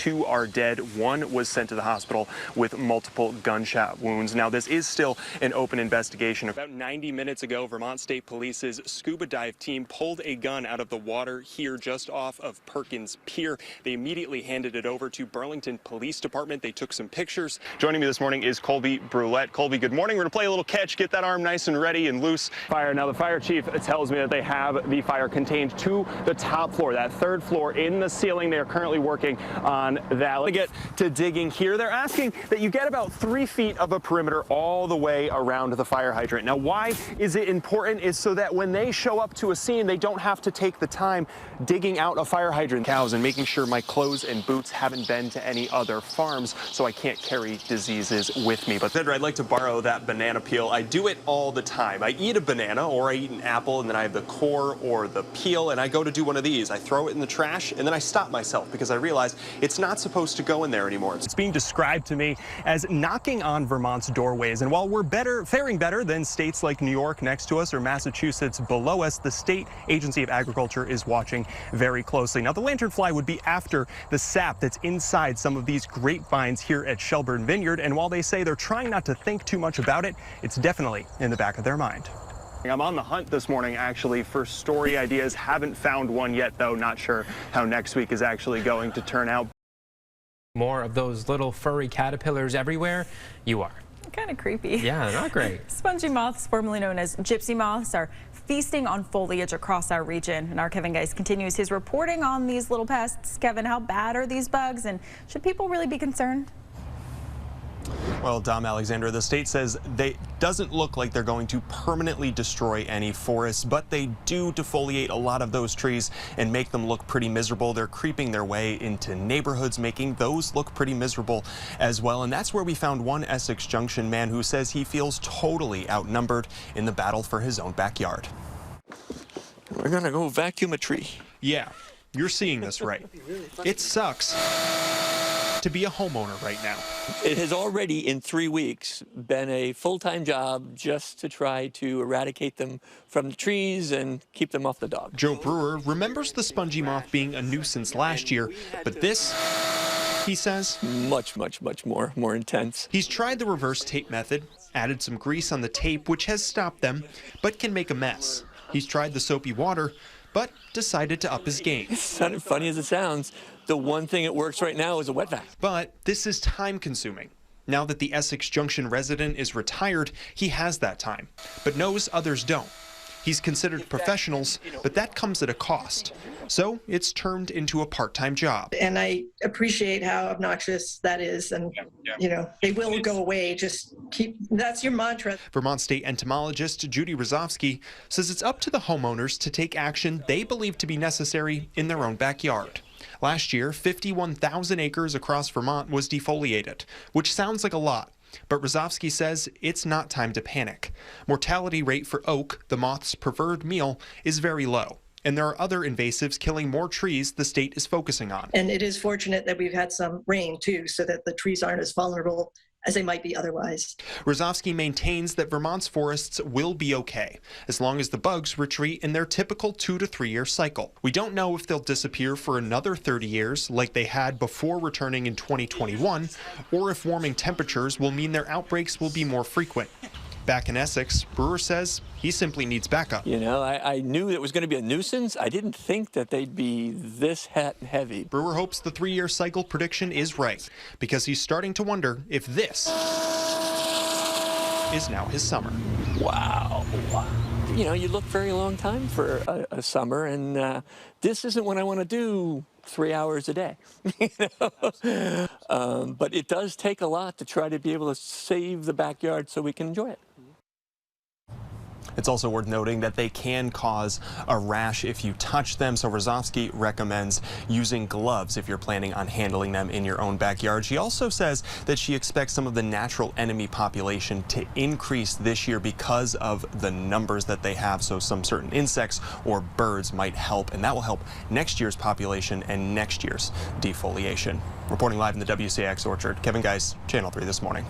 2 are dead. 1 was sent to the hospital with multiple gunshot wounds. Now, this is still an open investigation. About 90 minutes ago, Vermont State Police's scuba dive team pulled a gun out of the water here just off of Perkins Pier. They immediately handed it over to Burlington Police Department. They took some pictures. Joining me this morning is Colby Brulette. Colby, good morning. We're going to play a little catch, get that arm nice and ready and loose. Fire. Now, the fire chief tells me that they have the fire contained to the top floor, that 3rd floor in the ceiling. They are currently working on that. Let's get to digging here. They're asking that you get about 3 feet of a perimeter all the way around the fire hydrant. Now, why is it important? Is so that when they show up to a scene, they don't have to take the time digging out a fire hydrant. Cows and making sure my clothes and boots haven't been to any other farms, so I can't carry diseases with me. But I'd like to borrow that banana peel. I do it all the time. I eat a banana or I eat an apple, and then I have the core or the peel, and I go to do one of these. I throw it in the trash, and then I stop myself because I realize it's not supposed to go in there anymore. It's being described to me as knocking on Vermont's doorways. And while we're faring better than states like New York next to us or Massachusetts below us, the State Agency of Agriculture is watching very closely. Now, the lanternfly would be after the sap that's inside some of these grapevines here at Shelburne Vineyard. And while they say they're trying not to think too much about it, it's definitely in the back of their mind. I'm on the hunt this morning, actually, for story ideas. Haven't found one yet, though. Not sure how next week is actually going to turn out. More of those little furry caterpillars everywhere. You are. Kind of creepy. Yeah, not great. Spongy moths, formerly known as gypsy moths, are feasting on foliage across our region. And our Kevin Gaiss continues his reporting on these little pests. Kevin, how bad are these bugs, and should people really be concerned? Well, Dom Alexander, the state says they doesn't look like they're going to permanently destroy any forests, but they do defoliate a lot of those trees and make them look pretty miserable. They're creeping their way into neighborhoods, making those look pretty miserable as well. And that's where we found one Essex Junction man who says he feels totally outnumbered in the battle for his own backyard. We're gonna go vacuum a tree. Yeah, you're seeing this right. It sucks to be a homeowner right now. It has already, in 3 weeks, been a full-time job just to try to eradicate them from the trees and keep them off the dog. Joe Brewer remembers the spongy moth being a nuisance last year, but this, he says, much more intense. He's tried the reverse tape method, added some grease on the tape, which has stopped them, but can make a mess. He's tried the soapy water, but decided to up his game. It's not as funny as it sounds. The one thing that works right now is a wet vac. But this is time-consuming. Now that the Essex Junction resident is retired, he has that time, but knows others don't. He's considered professionals, but that comes at a cost. So it's turned into a part-time job. And I appreciate how obnoxious that is. And, you know, they will go away. Just keep, that's your mantra. Vermont State entomologist Judy Rozovsky says it's up to the homeowners to take action they believe to be necessary in their own backyard. Last year, 51,000 acres across Vermont was defoliated, which sounds like a lot. But Rozovsky says it's not time to panic. Mortality rate for oak, the moth's preferred meal, is very low. And there are other invasives killing more trees the state is focusing on. And it is fortunate that we've had some rain, too, so that the trees aren't as vulnerable as they might be otherwise. Rozovsky maintains that Vermont's forests will be okay, as long as the bugs retreat in their typical 2 to 3 year cycle. We don't know if they'll disappear for another 30 years like they had before returning in 2021, or if warming temperatures will mean their outbreaks will be more frequent. Back in Essex, Brewer says he simply needs backup. You know, I knew it was going to be a nuisance. I didn't think that they'd be this heavy. Brewer hopes the 3 year cycle prediction is right, because he's starting to wonder if this is now his summer. Wow. You know, you look very long time for a summer, and this isn't what I want to do 3 hours a day. You know? But it does take a lot to try to be able to save the backyard so we can enjoy it. It's also worth noting that they can cause a rash if you touch them, so Rozovsky recommends using gloves if you're planning on handling them in your own backyard. She also says that she expects some of the natural enemy population to increase this year because of the numbers that they have, so some certain insects or birds might help, and that will help next year's population and next year's defoliation. Reporting live in the WCAX Orchard, Kevin Gaiss, Channel 3 This Morning.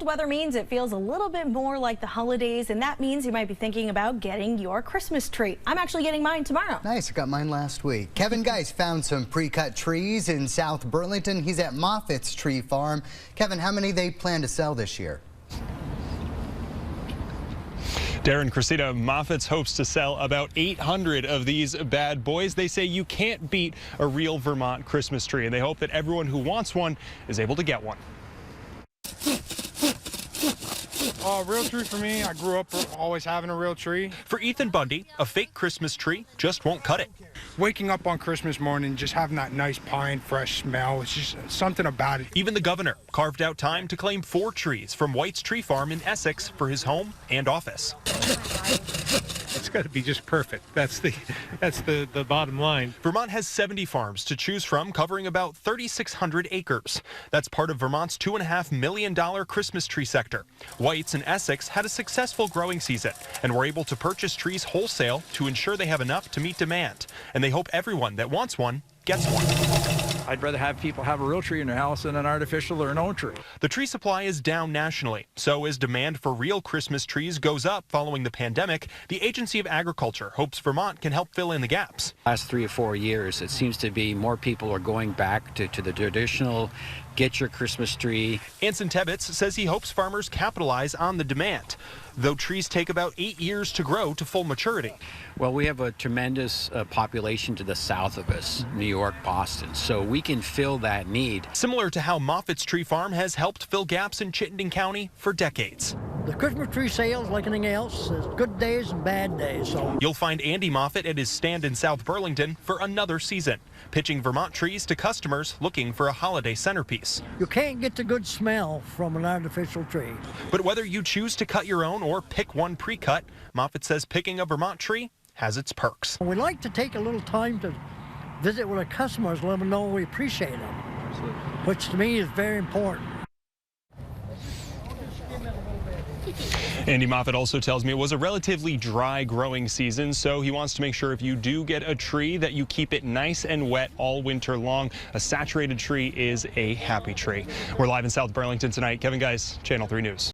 cold weather means it feels a little bit more like the holidays, and that means you might be thinking about getting your Christmas tree. I'm actually getting mine tomorrow. Nice. I got mine last week. Kevin Gaiss found some pre-cut trees in South Burlington. He's at Moffitt's Tree Farm. Kevin, how many they plan to sell this year? Darren, Christina, Moffitt's hopes to sell about 800 of these bad boys. They say you can't beat a real Vermont Christmas tree, and they hope that everyone who wants one is able to get one. Real tree for me. I grew up always having a real tree. For Ethan Bundy, a fake Christmas tree just won't cut it. Waking up on Christmas morning, just having that nice pine, fresh smell, it's just something about it. Even the governor carved out time to claim 4 trees from White's Tree Farm in Essex for his home and office. It's got to be just perfect. That's the bottom line. Vermont has 70 farms to choose from, covering about 3,600 acres. That's part of Vermont's $2.5 million Christmas tree sector. White's in Essex had a successful growing season and were able to purchase trees wholesale to ensure they have enough to meet demand. And they hope everyone that wants one gets one. I'd rather have people have a real tree in their house than an artificial or an own tree. The tree supply is down nationally. So as demand for real Christmas trees goes up following the pandemic, the Agency of Agriculture hopes Vermont can help fill in the gaps. Last 3 or 4 years, it seems to be more people are going back to the traditional get your Christmas tree. Anson Tebbets says he hopes farmers capitalize on the demand, though trees take about 8 years to grow to full maturity. Well, we have a tremendous population to the south of us, New York, Boston, so we can fill that need. Similar to how Moffitt's Tree Farm has helped fill gaps in Chittenden County for decades. The Christmas tree sales, like anything else, is good days and bad days. So you'll find Andy Moffitt at his stand in South Burlington for another season, pitching Vermont trees to customers looking for a holiday centerpiece. You can't get the good smell from an artificial tree. But whether you choose to cut your own or pick one pre-cut, Moffitt says picking a Vermont tree has its perks. We like to take a little time to visit with our customers, let them know we appreciate them, which to me is very important. Andy Moffitt also tells me it was a relatively dry growing season, so he wants to make sure if you do get a tree that you keep it nice and wet all winter long. A saturated tree is a happy tree. We're live in South Burlington tonight. Kevin Gaiss, Channel 3 News.